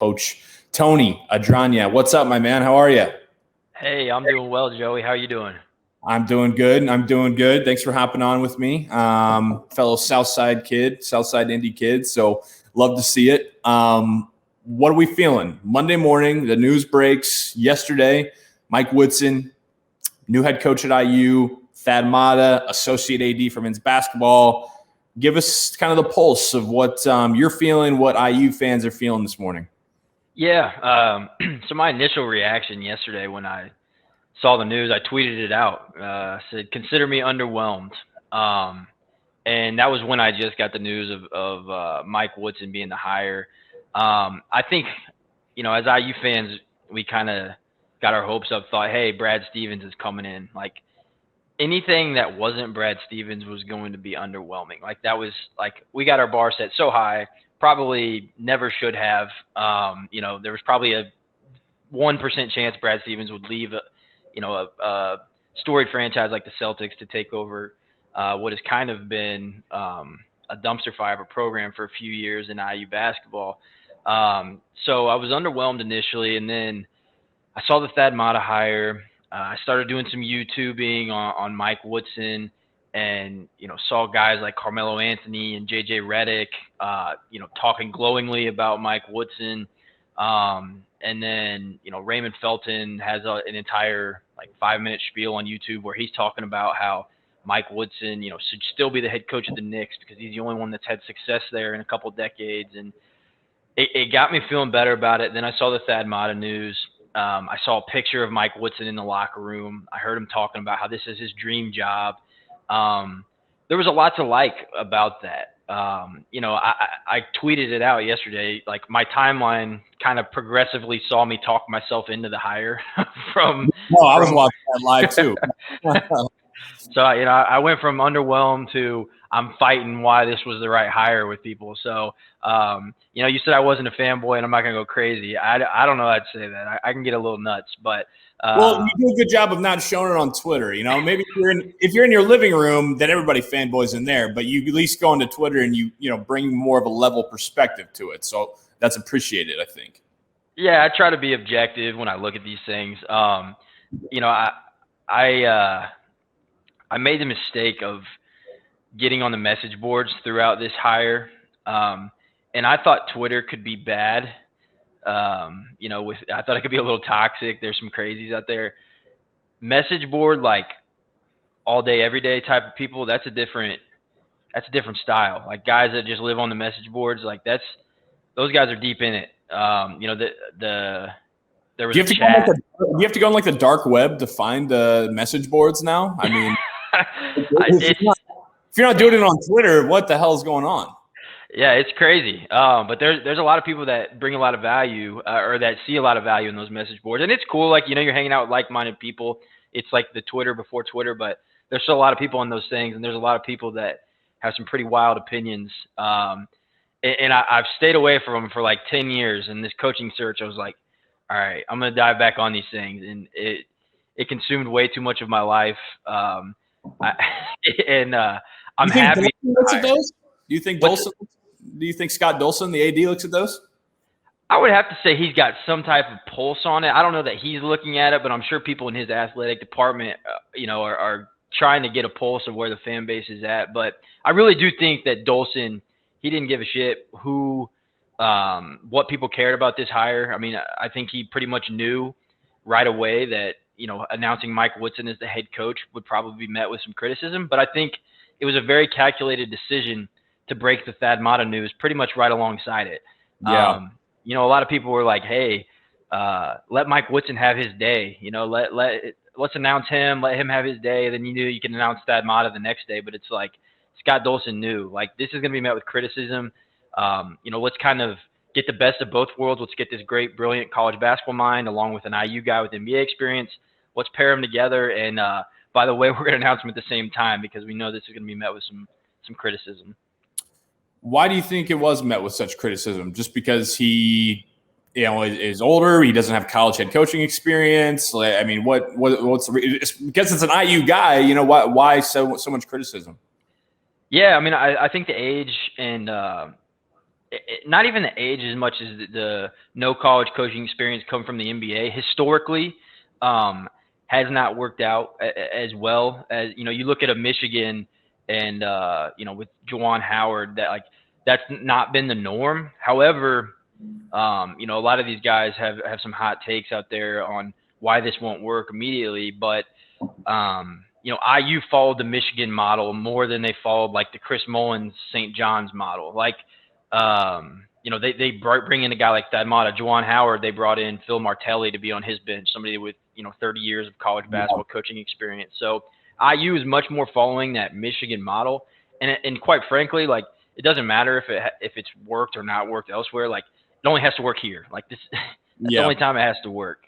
Coach Tony Adragna. What's up, my man? How are you? Hey, I'm doing well, Joey. How are you doing? I'm doing good. Thanks for hopping on with me. Fellow Southside Indy kid. So love to see it. What are we feeling? Monday morning, the news breaks yesterday. Mike Woodson, new head coach at IU, Thad Matta, associate AD for men's basketball. Give us kind of the pulse of what you're feeling, what IU fans are feeling this morning. Yeah. So my initial reaction yesterday when I saw the news, I tweeted it out. Said, "Consider me underwhelmed." And that was when I just got the news of Mike Woodson being the hire. I think, as IU fans, we kind of got our hopes up. Thought, hey, Brad Stevens is coming in. Like anything that wasn't Brad Stevens was going to be underwhelming. Like that was like we got our bar set so high. Probably never should have. There was probably a 1% chance Brad Stevens would leave a storied franchise like the Celtics to take over what has kind of been a dumpster fire of a program for a few years in IU basketball. So I was underwhelmed initially, and then I saw the Thad Matta hire. I started doing some YouTubing on Mike Woodson, and saw guys like Carmelo Anthony and JJ Redick talking glowingly about Mike Woodson. And then Raymond Felton has an entire 5-minute spiel on YouTube where he's talking about how Mike Woodson should still be the head coach of the Knicks because he's the only one that's had success there in a couple decades. And it got me feeling better about it. Then I saw the Thad Matta news. I saw a picture of Mike Woodson in the locker room. I heard him talking about how this is his dream job. There was a lot to like about that. I tweeted it out yesterday. Like my timeline kind of progressively saw me talk myself into the hire I was watching that live too. So, I went from underwhelmed to I'm fighting why this was the right hire with people. So, you said I wasn't a fanboy and I'm not going to go crazy. I don't know how to say that. I can get a little nuts, but well, you do a good job of not showing it on Twitter. Maybe if you're in your living room, then everybody fanboys in there, but you at least go onto Twitter and you bring more of a level perspective to it. So that's appreciated, I think. Yeah, I try to be objective when I look at these things. I made the mistake of getting on the message boards throughout this hire, and I thought Twitter could be bad. I thought it could be a little toxic. There's some crazies out there. Message board, like all day, every day type of people. That's a different style. Like guys that just live on the message boards, those guys are deep in it. There was do you have to go on the dark web to find the message boards now? I mean, if you're not doing it on Twitter, what the hell is going on? Yeah, it's crazy. But there's a lot of people that bring a lot of value or that see a lot of value in those message boards. And it's cool. You're hanging out with like-minded people. It's like the Twitter before Twitter, but there's still a lot of people on those things. And there's a lot of people that have some pretty wild opinions. And I've stayed away from them for 10 years. In this coaching search, I was like, all right, I'm going to dive back on these things. And it consumed way too much of my life. I'm happy. Do you think Scott Dolson, the AD, looks at those? I would have to say he's got some type of pulse on it. I don't know that he's looking at it, but I'm sure people in his athletic department, are trying to get a pulse of where the fan base is at. But I really do think that Dolson, he didn't give a shit what people cared about this hire. I mean, I think he pretty much knew right away that, announcing Mike Woodson as the head coach would probably be met with some criticism. But I think it was a very calculated decision to break the Thad Matta news pretty much right alongside it. Yeah. A lot of people were like, hey, let Mike Woodson have his day. Let's announce him, let him have his day. Then you can announce Thad Matta the next day. But it's like Scott Dolson knew, this is going to be met with criticism. Let's kind of get the best of both worlds. Let's get this great, brilliant college basketball mind along with an IU guy with NBA experience. Let's pair them together. And by the way, we're going to announce them at the same time because we know this is going to be met with some criticism. Why do you think it was met with such criticism? Just because he, is older, he doesn't have college head coaching experience. I mean, what's because it's an IU guy, why so much criticism? Yeah, I mean, I think the age and not even the age as much as the no college coaching experience come from the NBA historically has not worked out as well as, you look at a Michigan and, with Juwan Howard, that's not been the norm. However, a lot of these guys have some hot takes out there on why this won't work immediately, but IU followed the Michigan model more than they followed like the Chris Mullins St. John's model. They bring in a guy like Thad Matta, Juwan Howard. They brought in Phil Martelli to be on his bench, somebody with 30 years of college basketball coaching experience. So IU is much more following that Michigan model, and quite frankly, it doesn't matter if it's worked or not worked elsewhere. It only has to work here. That's the only time it has to work.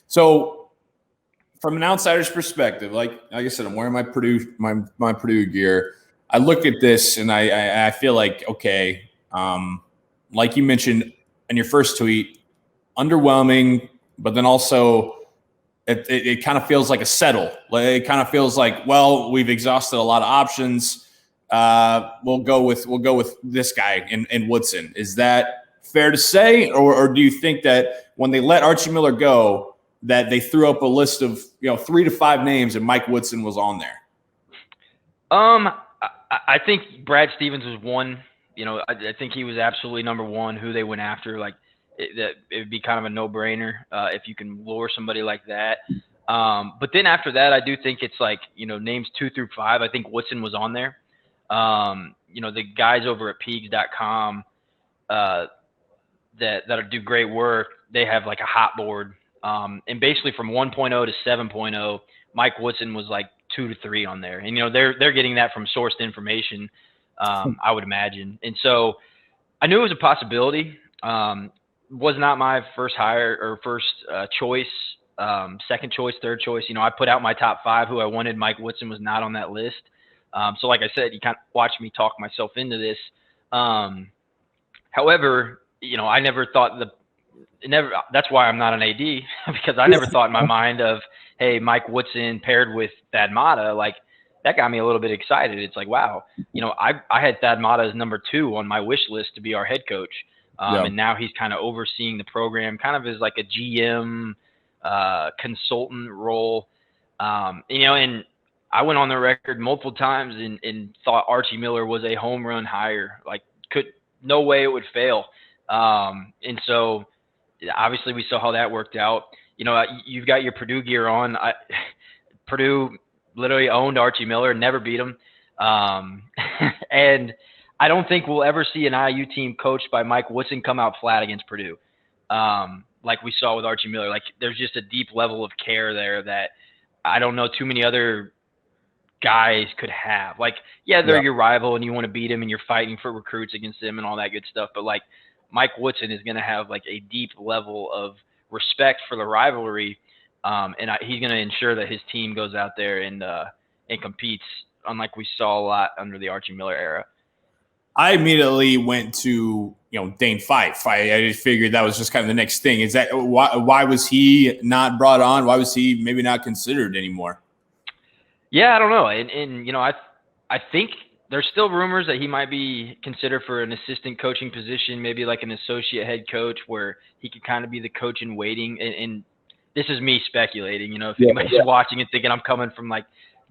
So, from an outsider's perspective, like I said, I'm wearing my Purdue gear. I look at this and I feel like, okay, like you mentioned in your first tweet, underwhelming, but then also it kind of feels like a settle. It kind of feels like, well, we've exhausted a lot of options. We'll go with this guy in Woodson. Is that fair to say, or do you think that when they let Archie Miller go, that they threw up a list of 3 to 5 names and Mike Woodson was on there? I think Brad Stevens was one. I think he was absolutely number one who they went after. It would be kind of a no-brainer if you can lure somebody like that. But then after that, I do think it's names 2 through 5. I think Woodson was on there. The guys over at Peegs.com that do great work, they have a hot board. And basically from 1.0 to 7.0, Mike Woodson was 2 to 3 on there. And, they're getting that from sourced information, I would imagine. And so I knew it was a possibility. Was not my first hire or first choice, second choice, third choice. I put out my top 5 who I wanted. Mike Woodson was not on that list. So like I said, you kind of watched me talk myself into this. However, I never thought that's why I'm not an AD, because I never thought in my mind of, hey, Mike Woodson paired with Thad Matta, that got me a little bit excited. It's wow, I had Thad Matta as number 2 on my wish list to be our head coach. And now he's kind of overseeing the program, kind of as a GM consultant role. And I went on the record multiple times and thought Archie Miller was a home run hire. No way it would fail. And so obviously we saw how that worked out. You've got your Purdue gear on. Purdue literally owned Archie Miller, never beat him. And I don't think we'll ever see an IU team coached by Mike Woodson come out flat against Purdue, like we saw with Archie Miller. There's just a deep level of care there that I don't know too many other guys could have. They're your rival and you want to beat him and you're fighting for recruits against them and all that good stuff. But Mike Woodson is going to have a deep level of respect for the rivalry, and he's going to ensure that his team goes out there and competes, unlike we saw a lot under the Archie Miller era. I immediately went to Dane Fife. I just figured that was just kind of the next thing. Is that why was he not brought on? Why was he maybe not considered anymore? Yeah, I don't know. And I think there's still rumors that he might be considered for an assistant coaching position, maybe an associate head coach, where he could kind of be the coach in waiting. And this is me speculating. If anybody's watching and thinking I'm coming from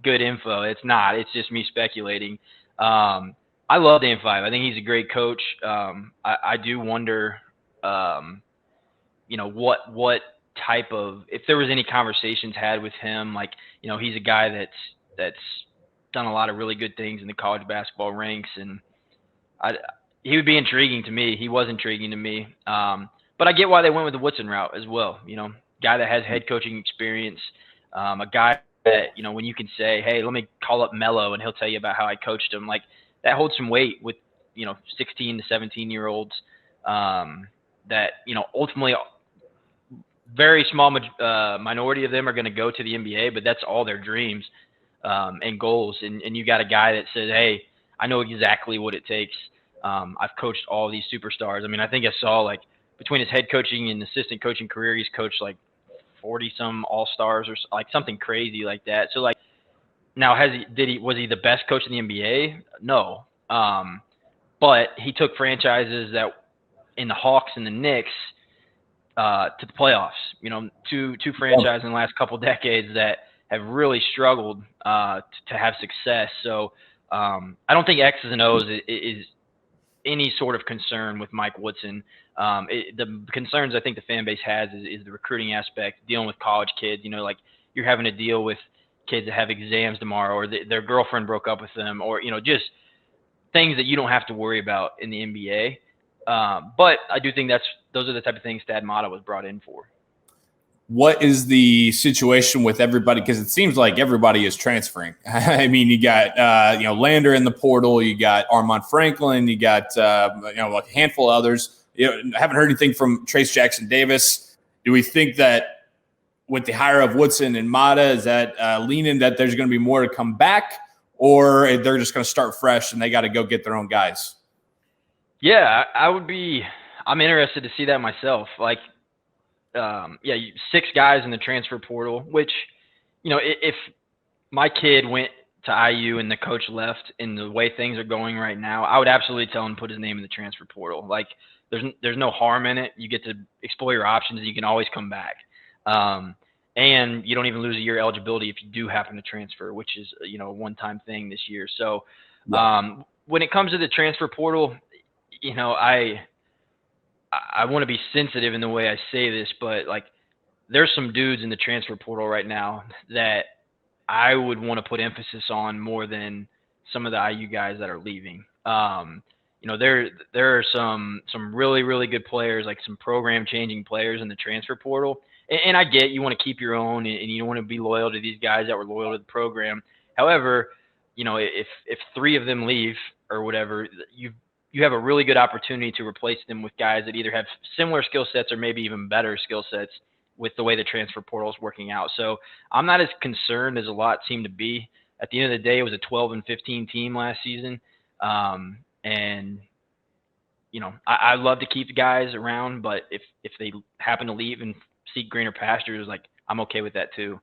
good info, it's not. It's just me speculating. I love Dane Fife. I think he's a great coach. I do wonder, what type of, if there was any conversations had with him, he's a guy that's done a lot of really good things in the college basketball ranks, and he would be intriguing to me. He was intriguing to me. But I get why they went with the Woodson route as well. Guy that has head coaching experience, a guy that, when you can say, hey, let me call up Mello and he'll tell you about how I coached him. That holds some weight with, 16 to 17-year-olds that, ultimately very small minority of them are going to go to the NBA, but that's all their dreams and goals. And you got a guy that says, hey, I know exactly what it takes. I've coached all these superstars. I mean, I think I saw between his head coaching and assistant coaching career, he's coached 40 some all-stars or something crazy like that. So now was he the best coach in the NBA? No. But he took franchises that in the Hawks and the Knicks to the playoffs. You know, two franchises in the last couple decades that have really struggled to have success. So I don't think X's and O's is any sort of concern with Mike Woodson. The concerns I think the fan base has is the recruiting aspect, dealing with college kids. You know, like you're having to deal with kids that have exams tomorrow, or their girlfriend broke up with them, or, you know, just things that you don't have to worry about in the NBA. But I do think those are the type of things Thad Matta was brought in for. What is the situation with everybody? Because it seems like everybody is transferring. I mean, you got Lander in the portal, you got Armand Franklin, you got a handful of others. I haven't heard anything from Trace Jackson Davis. Do we think that with the hire of Woodson and Matta, is that leaning that there's going to be more to come back, or they're just going to start fresh and they got to go get their own guys? Yeah, I'm interested to see that myself. Like, 6 guys in the transfer portal, which, you know, if my kid went to IU and the coach left in the way things are going right now, I would absolutely tell him to put his name in the transfer portal. Like, there's no harm in it. You get to explore your options, and you can always come back. And you don't even lose a year eligibility if you do happen to transfer, which is, you know, a one-time thing this year. So when it comes to the transfer portal, you know, I want to be sensitive in the way I say this, but like there's some dudes in the transfer portal right now that I would want to put emphasis on more than some of the IU guys that are leaving. You know, there are some really, really good players, like some program changing players in the transfer portal. And I get you want to keep your own and you don't want to be loyal to these guys that were loyal to the program. However, you know, if 3 of them leave or whatever, you have a really good opportunity to replace them with guys that either have similar skill sets or maybe even better skill sets with the way the transfer portal is working out. So I'm not as concerned as a lot seem to be. At the end of the day, it was a 12-15 team last season. And, you know, I love to keep the guys around, but if they happen to leave and seek greener pastures, like I'm okay with that too.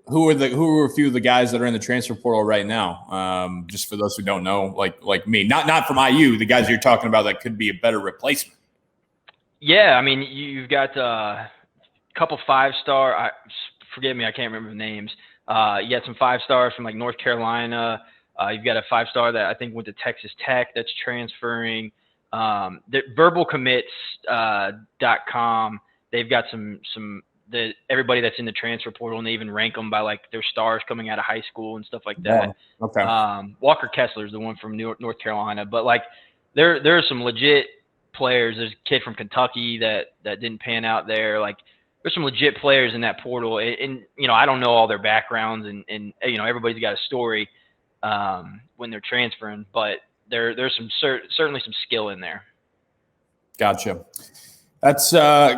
Who are a few of the guys that are in the transfer portal right now? Just for those who don't know, like me, not from IU, the guys you're talking about that could be a better replacement. Yeah, I mean, you've got a couple 5-star. Forgive me, I can't remember the names. You got some 5-stars from like North Carolina. You've got a 5-star that I think went to Texas Tech that's transferring. The verbalcommits.com. They've got some everybody that's in the transfer portal, and they even rank them by like their stars coming out of high school and stuff like that. Yeah. Okay. Walker Kessler's the one from North Carolina, but like there are some legit players. There's a kid from Kentucky that didn't pan out there. Like there's some legit players in that portal, and you know, I don't know all their backgrounds, and you know, everybody's got a story when they're transferring, but there's some certainly some skill in there. Gotcha. That's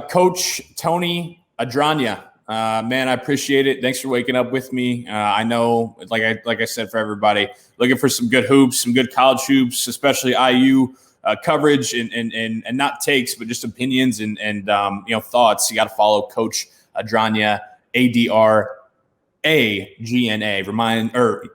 Coach Tony Adragna. Man, I appreciate it. Thanks for waking up with me. I know, like I said, for everybody, looking for some good hoops, some good college hoops, especially IU coverage and not takes, but just opinions and thoughts. You got to follow Coach Adragna, Adragna.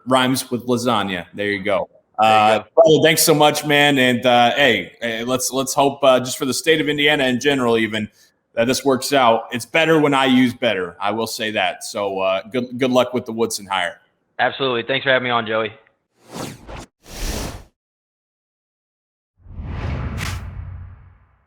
Rhymes with lasagna. There you go. Brother, thanks so much, man. And hey, let's hope just for the state of Indiana in general, even that this works out. It's better when I use better. I will say that. So good luck with the Woodson hire. Absolutely. Thanks for having me on, Joey.